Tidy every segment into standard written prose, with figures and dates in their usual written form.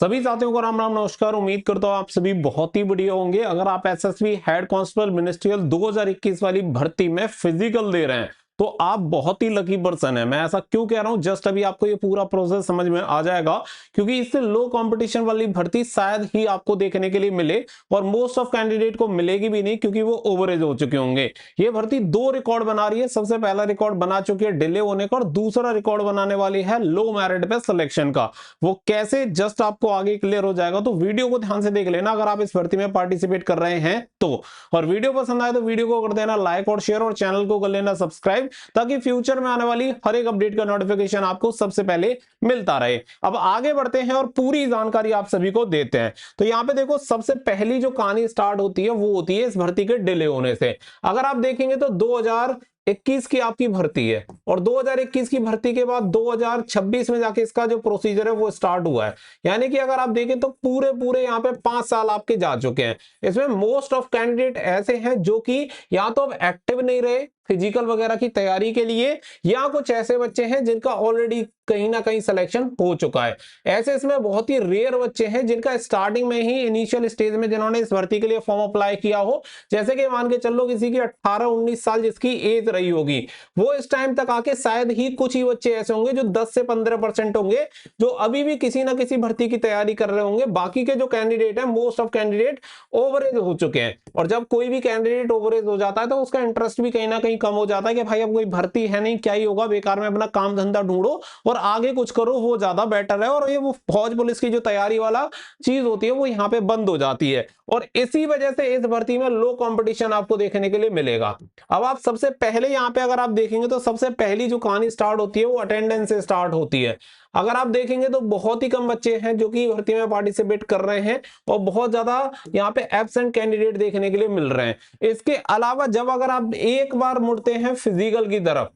सभी साथियों को राम राम नमस्कार। उम्मीद करता हूँ आप सभी बहुत ही बढ़िया होंगे। अगर आप एसएसबी हेड कांस्टेबल मिनिस्ट्रियल 2021 वाली भर्ती में फिजिकल दे रहे हैं तो आप बहुत ही लकी पर्सन है। मैं ऐसा क्यों कह रहा हूं, जस्ट अभी आपको ये पूरा प्रोसेस समझ में आ जाएगा, क्योंकि इससे लो कंपटीशन वाली भर्ती शायद ही आपको देखने के लिए मिले और मोस्ट ऑफ कैंडिडेट को मिलेगी भी नहीं, क्योंकि वो ओवरेज हो चुके होंगे। ये भर्ती दो रिकॉर्ड बना रही है। सबसे पहला रिकॉर्ड बना चुकी है डिले होने का, और दूसरा रिकॉर्ड बनाने वाली है लो मेरिट पे सिलेक्शन का। वो कैसे, जस्ट आपको आगे क्लियर हो जाएगा, तो वीडियो को ध्यान से देख लेना अगर आप इस भर्ती में पार्टिसिपेट कर रहे हैं तो। और वीडियो पसंद आए तो वीडियो को कर देना लाइक और शेयर, और चैनल को कर लेना सब्सक्राइब, ताकि फ्यूचर में आने वाली हर एक अपडेट का नोटिफिकेशन आपको सबसे पहले मिलता रहे। अब आगे बढ़ते हैं और पूरी जानकारी आप सभी को देते हैं। तो यहाँ पे देखो, सबसे पहली जो कहानी स्टार्ट होती है वो होती है इस भर्ती के डिले होने से। अगर आप देखेंगे तो 2021 की आपकी भर्ती है, और 2021 की भर्ती के बाद 2026 में जाके इसका जो प्रोसीजर है वो स्टार्ट हुआ है। यानी कि अगर आप देखें तो पूरे पूरे यहाँ पे 5 साल आपके जा चुके हैं। इसमें मोस्ट ऑफ कैंडिडेट ऐसे हैं जो कि या तो अब एक्टिव नहीं रहे फिजिकल वगैरह की तैयारी के लिए, या कुछ ऐसे बच्चे हैं जिनका ऑलरेडी कहीं ना कहीं सिलेक्शन हो चुका है। ऐसे इसमें बहुत ही रेयर बच्चे हैं जिनका स्टार्टिंग में ही इनिशियल स्टेज में जिन्होंने इस भर्ती के लिए फॉर्म अप्लाई किया हो। जैसे कि मान के चलो किसी की 18-19 साल जिसकी एज रही होगी, वो इस टाइम तक आके शायद ही कुछ ही बच्चे ऐसे होंगे जो 10 से 15% होंगे जो अभी भी किसी ना किसी भर्ती की तैयारी कर रहे होंगे। बाकी के जो कैंडिडेट है, मोस्ट ऑफ कैंडिडेट ओवरेज हो चुके हैं। और जब कोई भी कैंडिडेट ओवरेज हो जाता है तो उसका इंटरेस्ट भी कहीं ना कहीं कम हो जाता है कि भाई अब कोई भर्ती है नहीं, क्या ही होगा, बेकार में अपना काम धंधा ढूंढो और आगे कुछ करो, वो ज्यादा बेटर है। और ये वो फौज पुलिस की जो तैयारी वाला चीज होती है वो यहाँ पे बंद हो जाती है, और इसी वजह से इस भर्ती में लो कंपटीशन आपको देखने के लिए मिलेगा। अब आप सबसे पहले यहाँ पे अगर आप देखेंगे तो सबसे पहली जो कहानी स्टार्ट होती है वो अटेंडेंस से स्टार्ट होती है। अगर आप देखेंगे तो बहुत ही कम बच्चे हैं जो कि भर्ती में पार्टिसिपेट कर रहे हैं, और बहुत ज्यादा यहाँ पे एब्सेंट कैंडिडेट देखने के लिए मिल रहे हैं। इसके अलावा जब अगर आप एक बार मुड़ते हैं फिजिकल की तरफ,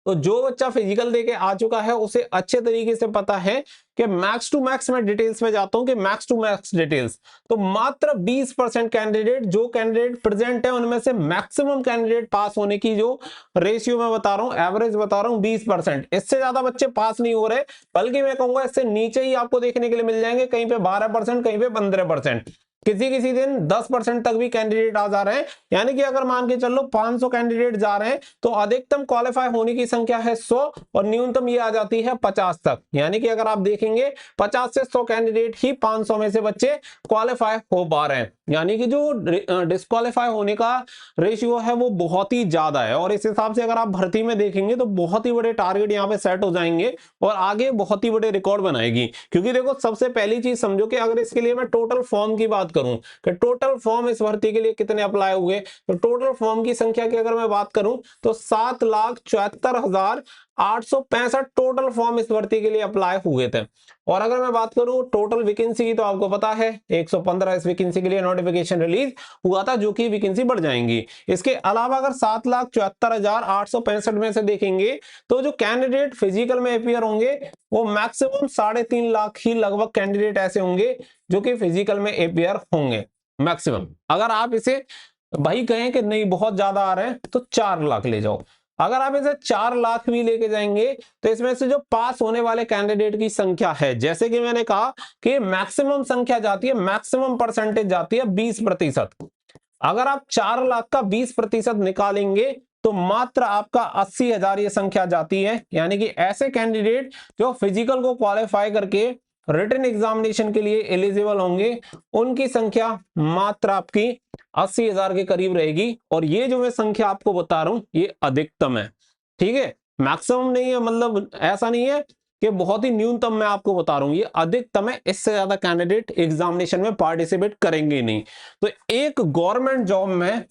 तो जो बच्चा फिजिकल देके आ चुका है उसे अच्छे तरीके से पता है कि मैक्स टू मैक्स, में डिटेल्स में जाता हूं कि मैक्स टू मैक्स डिटेल्स, तो मात्र 20% कैंडिडेट जो कैंडिडेट प्रेजेंट है उनमें से मैक्सिमम कैंडिडेट पास होने की जो रेशियो में बता रहा हूं, एवरेज बता रहा हूं 20%। इससे ज्यादा बच्चे पास नहीं हो रहे, बल्कि मैं कहूंगा इससे नीचे ही आपको देखने के लिए मिल जाएंगे, कहीं पे 12%, कहीं पे 15%, किसी किसी दिन 10% तक भी कैंडिडेट आ जा रहे हैं। यानी कि अगर मान के चलो 500 कैंडिडेट जा रहे हैं तो अधिकतम क्वालिफाई होने की संख्या है 100, और न्यूनतम ये आ जाती है 50 तक। यानी कि अगर आप देखेंगे 50 से 100 कैंडिडेट ही 500 में से बच्चे क्वालिफाई हो पा रहे हैं। यानी कि जो डिस्क्वालीफाई होने का रेशियो है वो बहुत ही ज्यादा है। और इस हिसाब से अगर आप भर्ती में देखेंगे तो बहुत ही बड़े टारगेट यहाँ पे सेट हो जाएंगे और आगे बहुत ही बड़े रिकॉर्ड बनाएगी। क्योंकि देखो, सबसे पहली चीज समझो कि अगर इसके लिए मैं टोटल फॉर्म की बात करूं कि टोटल फॉर्म इस भर्ती के लिए कितने अप्लाई हुए, तो टोटल फॉर्म की संख्या की अगर मैं बात करूं तो 7,74,865 टोटल फॉर्म इस भर्ती के लिए अप्लाई हुए थे। और अगर मैं बात करूं टोटल वैकेंसी की, तो आपको पता है 115 इस वैकेंसी के लिए नोटिफिकेशन रिलीज हुआ था, जो कि वैकेंसी बढ़ जाएंगी। इसके अलावा अगर 7,74,865 में से देखेंगे तो जो कैंडिडेट फिजिकल में अपियर होंगे वो मैक्सिमम 3.5 लाख ही लगभग कैंडिडेट ऐसे होंगे जो कि फिजिकल में अपियर होंगे मैक्सिमम। अगर आप इसे भाई कहें कि नहीं बहुत ज्यादा आ रहे हैं तो 4 लाख ले जाओ। अगर आप इसे 4 लाख भी लेके जाएंगे तो इसमें से जो पास होने वाले कैंडिडेट की संख्या है, जैसे कि मैंने कहा कि मैक्सिमम संख्या जाती है, मैक्सिमम परसेंटेज जाती है 20%। अगर आप 4 लाख का 20% निकालेंगे तो मात्र आपका 80,000 ये संख्या जाती है। यानी कि ऐसे कैंडिडेट जो फिजिकल को क्वालिफाई करके रिटन एग्जामिनेशन के लिए एलिजिबल होंगे, उनकी संख्या मात्र आपकी 80,000 के करीब रहेगी। और ये जो मैं संख्या आपको बता रहा हूं ये अधिकतम है, ठीक है, मैक्सिमम नहीं है। मतलब ऐसा नहीं है कि बहुत ही न्यूनतम, मैं आपको बता रहा हूं ये अधिकतम है। इससे ज्यादा कैंडिडेट एग्जामिनेशन में पार्टिसिपेट करेंगे नहीं। तो एक गवर्नमेंट जॉब में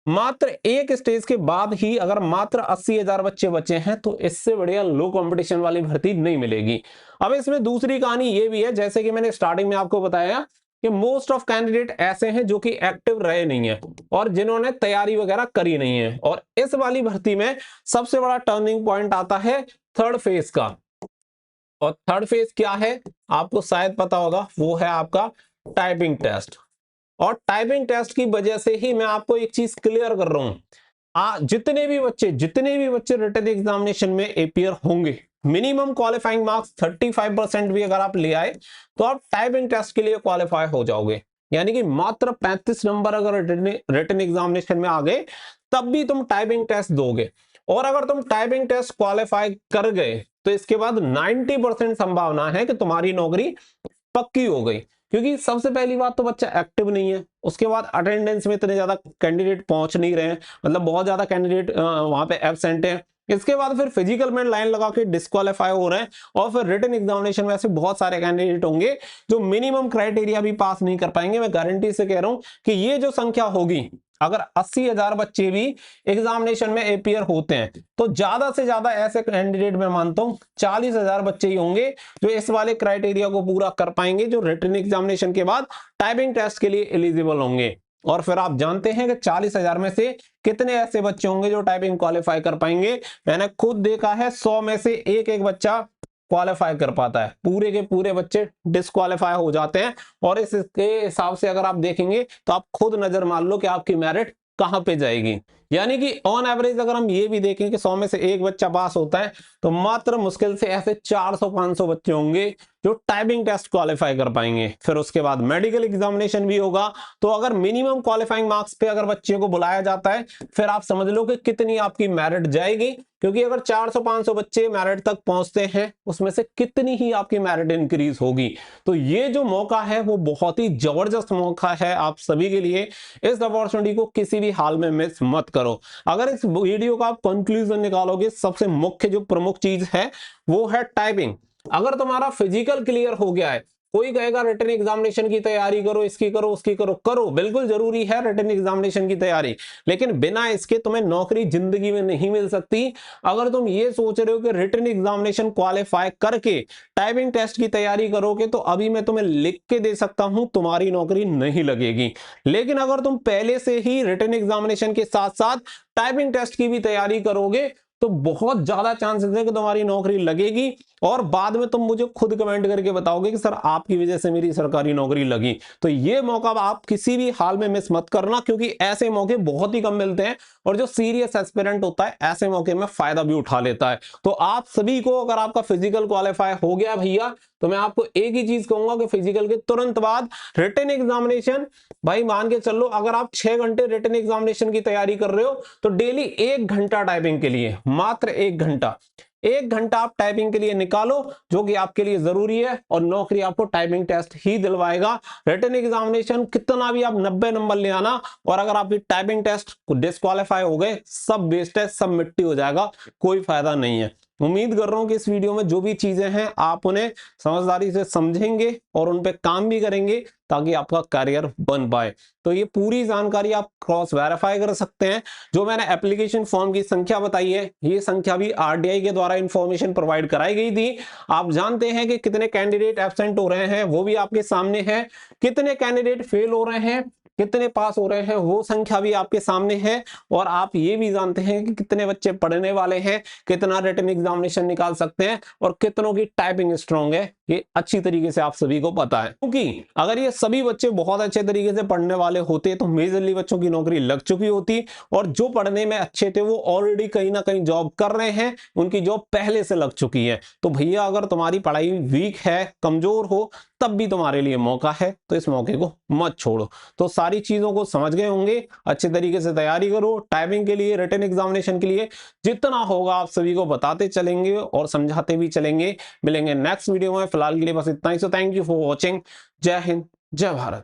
मात्र एक स्टेज के बाद ही अगर मात्र 80,000 बच्चे बचे हैं तो इससे बढ़िया लो कंपटीशन वाली भर्ती नहीं मिलेगी। अब इसमें दूसरी कहानी ये भी है, जैसे कि मैंने स्टार्टिंग में आपको बताया कि मोस्ट ऑफ कैंडिडेट ऐसे हैं जो कि एक्टिव रहे नहीं है और जिन्होंने तैयारी वगैरह करी नहीं है। और इस वाली भर्ती में सबसे बड़ा टर्निंग पॉइंट आता है थर्ड फेज का। और थर्ड फेज क्या है आपको शायद पता होगा, वो है आपका टाइपिंग टेस्ट। और टाइपिंग टेस्ट की वजह से ही मैं आपको एक चीज क्लियर कर रहा हूं, जितने भी बच्चे रिटन एग्जामिनेशन में अपियर होंगे मिनिमम क्वालिफाइंग मार्क्स 35% भी अगर आप ले आए तो आप टाइपिंग टेस्ट के लिए क्वालिफाई हो जाओगे। यानी कि मात्र 35 नंबर अगर रिटन एग्जामिनेशन में आ गए तब भी तुम टाइपिंग टेस्ट दोगे। और अगर तुम टाइपिंग टेस्ट क्वालिफाई कर गए तो इसके बाद 90% संभावना है कि तुम्हारी नौकरी पक्की हो गई। क्योंकि सबसे पहली बात तो बच्चा एक्टिव नहीं है, उसके बाद अटेंडेंस में इतने ज्यादा कैंडिडेट पहुंच नहीं रहे हैं, मतलब बहुत ज्यादा कैंडिडेट वहां पे एब्सेंट है। इसके बाद फिर फिजिकल में लाइन लगा के डिस्क्वालीफाई हो रहे हैं, और फिर रिटन एग्जामिनेशन में ऐसे बहुत सारे कैंडिडेट होंगे जो मिनिमम क्राइटेरिया भी पास नहीं कर पाएंगे। मैं गारंटी से कह रहा हूं कि ये जो संख्या होगी, अगर 80,000 बच्चे भी एग्जामिनेशन में अपियर होते हैं तो ज्यादा से ज्यादा ऐसे कैंडिडेट मैं मानता हूं 40,000 बच्चे ही होंगे जो इस वाले क्राइटेरिया को पूरा कर पाएंगे, जो रिटन एग्जामिनेशन के बाद टाइपिंग टेस्ट के लिए एलिजिबल होंगे। और फिर आप जानते हैं कि 40,000 में से कितने ऐसे बच्चे होंगे जो टाइपिंग क्वालिफाई कर पाएंगे। मैंने खुद देखा है 100 में से एक एक बच्चा क्वालिफाई कर पाता है, पूरे के पूरे बच्चे डिस्क्वालीफाई हो जाते हैं। और इसके हिसाब से अगर आप देखेंगे तो आप खुद नजर मान लो कि आपकी मेरिट कहां पे जाएगी। यानी कि ऑन एवरेज अगर हम ये भी देखें कि 100 में से एक बच्चा पास होता है तो मात्र मुश्किल से ऐसे 400-500 बच्चे होंगे जो टाइपिंग टेस्ट क्वालिफाई कर पाएंगे। फिर उसके बाद मेडिकल एग्जामिनेशन भी होगा, तो अगर मिनिमम क्वालिफाइंग मार्क्स पे अगर बच्चे को बुलाया जाता है फिर आप समझ लो कि कितनी आपकी मेरिट जाएगी। क्योंकि अगर 400-500 बच्चे मेरिट तक पहुंचते हैं उसमें से कितनी ही आपकी मेरिट इंक्रीज होगी। तो ये जो मौका है वो बहुत ही जबरदस्त मौका है आप सभी के लिए। इस अपॉर्चुनिटी को किसी भी हाल में मिस मत करो। अगर इस वीडियो का आप कंक्लूजन निकालोगे, सबसे मुख्य जो प्रमुख चीज है वो है टाइपिंग। अगर तुम्हारा फिजिकल क्लियर हो गया है, कोई कहेगा रिटन एग्जामिनेशन की तैयारी करो, इसकी करो उसकी करो, करो बिल्कुल जरूरी है रिटन एग्जामिनेशन की तैयारी, लेकिन बिना इसके तुम्हें नौकरी जिंदगी में नहीं मिल सकती। अगर तुम ये सोच रहे हो कि रिटन एग्जामिनेशन क्वालिफाई करके टाइपिंग टेस्ट की तैयारी करोगे तो अभी मैं तुम्हें लिख के दे सकता हूं तुम्हारी नौकरी नहीं लगेगी। लेकिन अगर तुम पहले से ही रिटन एग्जामिनेशन के साथ साथ टाइपिंग टेस्ट की भी तैयारी करोगे तो बहुत ज्यादा चांसेस है कि तुम्हारी नौकरी लगेगी। और बाद में तुम मुझे खुद कमेंट करके बताओगे कि सर आपकी वजह से मेरी सरकारी नौकरी लगी। तो ये मौका आप किसी भी हाल में मिस मत करना, क्योंकि ऐसे मौके बहुत ही कम मिलते हैं और जो सीरियस एस्पिरेंट होता है ऐसे मौके में फायदा भी उठा लेता है। तो आप सभी को अगर आपका फिजिकल क्वालिफाई हो गया भैया तो मैं आपको एक ही चीज कहूंगा कि फिजिकल के तुरंत बाद रिटन एग्जामिनेशन, भाई मान के चलो अगर आप 6 घंटे रिटन एग्जामिनेशन की तैयारी कर रहे हो तो डेली 1 घंटा टाइपिंग के लिए, मात्र 1 घंटा, 1 घंटा आप टाइपिंग के लिए निकालो जो कि आपके लिए जरूरी है, और नौकरी आपको टाइपिंग टेस्ट ही दिलवाएगा। रिटन एग्जामिनेशन कितना भी आप 90 नंबर ले आना, और अगर आपकी टाइपिंग टेस्ट डिस्क्वालीफाई हो गए सब वेस्ट है, सब मिट्टी हो जाएगा, कोई फायदा नहीं है। उम्मीद कर रहा हूं कि इस वीडियो में जो भी चीजें हैं आप उन्हें समझदारी से समझेंगे और उन पे काम भी करेंगे ताकि आपका करियर बन पाए। तो ये पूरी जानकारी आप क्रॉस वेरीफाई कर सकते हैं। जो मैंने एप्लीकेशन फॉर्म की संख्या बताई है ये संख्या भी आरटीआई के द्वारा इंफॉर्मेशन प्रोवाइड कराई गई थी। आप जानते हैं कि कितने कैंडिडेट एब्सेंट हो रहे हैं वो भी आपके सामने है, कितने कैंडिडेट फेल हो रहे हैं, कितने पास हो रहे हैं वो संख्या भी आपके सामने है, और आप ये भी जानते हैं कि कितने बच्चे पढ़ने वाले हैं, कितना रिटन एग्जामिनेशन निकाल सकते हैं, और कितनों की टाइपिंग स्ट्रांग है ये अच्छी तरीके से आप सभी को पता है। क्योंकि अगर ये सभी बच्चे बहुत अच्छे तरीके से पढ़ने वाले होते तो मेजरली बच्चों की नौकरी लग चुकी होती, और जो पढ़ने में अच्छे थे वो ऑलरेडी कहीं ना कहीं जॉब कर रहे हैं, उनकी जॉब पहले से लग चुकी है। तो भैया अगर तुम्हारी पढ़ाई वीक है, कमजोर हो, तब भी तुम्हारे लिए मौका है, तो इस मौके को मत छोड़ो। तो सारी चीजों को समझ गए होंगे, अच्छे तरीके से तैयारी करो टाइपिंग के लिए, रिटन एग्जामिनेशन के लिए, जितना होगा आप सभी को बताते चलेंगे और समझाते भी चलेंगे। मिलेंगे नेक्स्ट वीडियो में, फिलहाल के लिए बस इतना ही। So thank you for watching. जय हिंद, जय भारत।